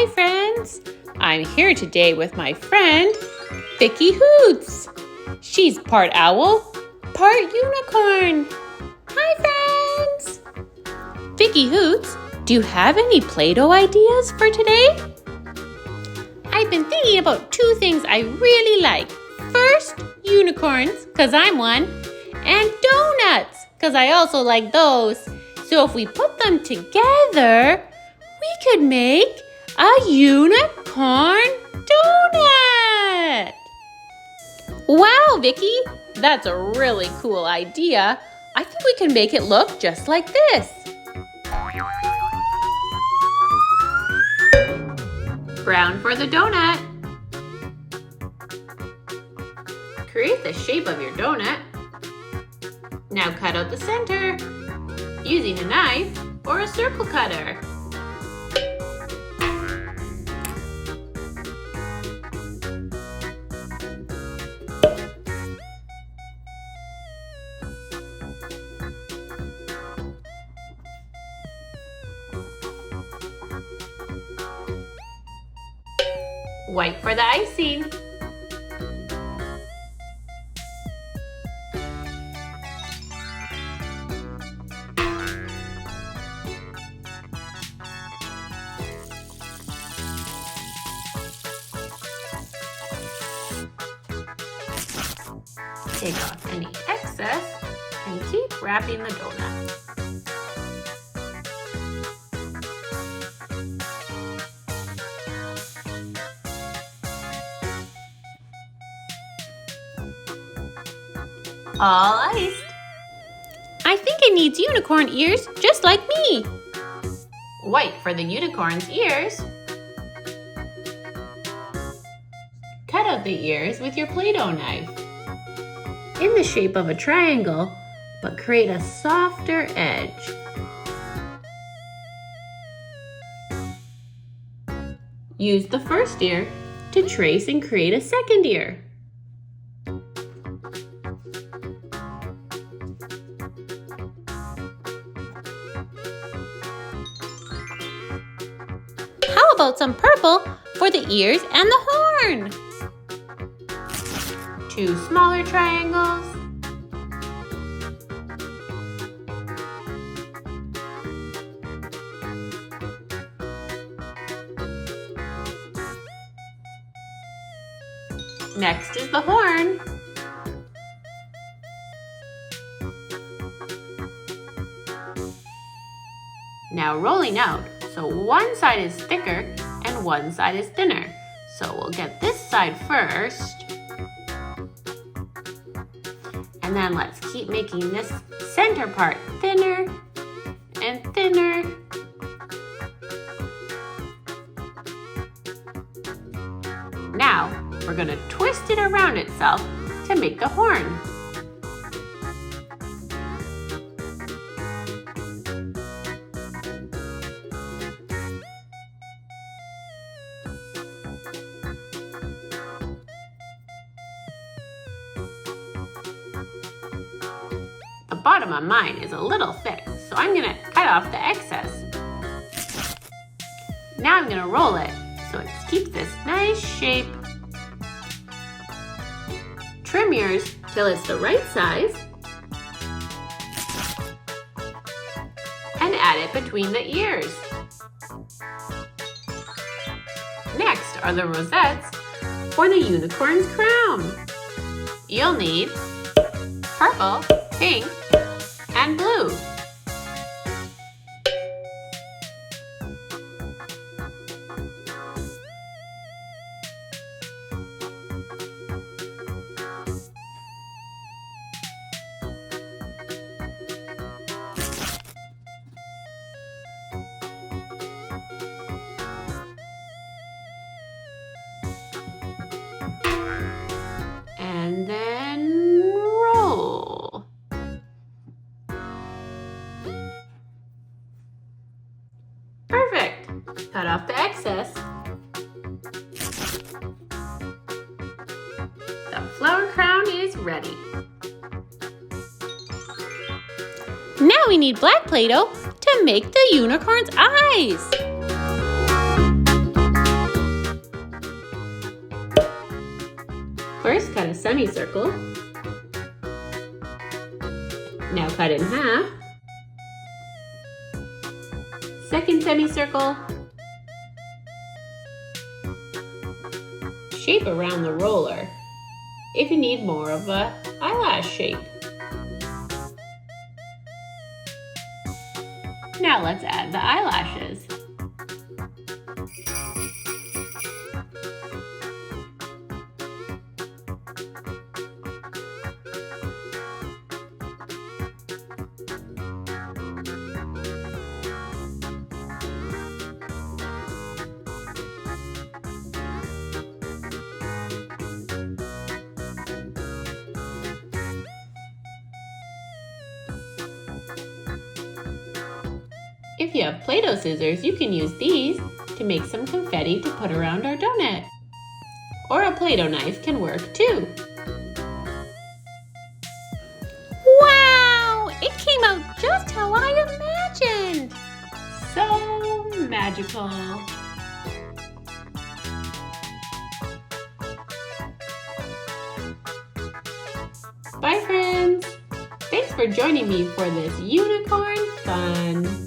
Hi friends! I'm here today with my friend, Vicky Hoots. She's part owl, part unicorn. Hi friends! Vicky Hoots, do you have any Play-Doh ideas for today? I've been thinking about two things I really like. First, unicorns, because I'm one, and donuts, because I also like those. So if we put them together, we could make a unicorn donut. Wow, Vicky, that's a really cool idea. I think we can make it look just like this. Brown for the donut. Create the shape of your donut. Now cut out the center using a knife or a circle cutter. White for the icing. Take off any excess and keep wrapping the donut. All iced. I think it needs unicorn ears just like me. White for the unicorn's ears. Cut out the ears with your Play-Doh knife in the shape of a triangle, but create a softer edge. Use the first ear to trace and create a second ear. How about some purple for the ears and the horn? 2 smaller triangles. Next is the horn. Now rolling out, so one side is thicker and one side is thinner. So we'll get this side first. And then let's keep making this center part thinner and thinner. Now, we're going to twist it around itself to make the horn. The bottom of mine is a little thick, so I'm going to cut off the excess. Now I'm going to roll it so it keeps this nice shape. Trim yours till it's the right size and add it between the ears. Next are the rosettes for the unicorn's crown. You'll need purple, pink, and blue. And then roll. Perfect. Cut off the excess. The flower crown is ready. Now we need black Play-Doh to make the unicorn's eyes. First, cut a semicircle. Now cut in half. Second semicircle. Shape around the roller if you need more of an eyelash shape. Now let's add the eyelashes. If you have Play-Doh scissors, you can use these to make some confetti to put around our donut. Or a Play-Doh knife can work too. Wow! It came out just how I imagined! So magical! Bye friends! Thanks for joining me for this unicorn fun!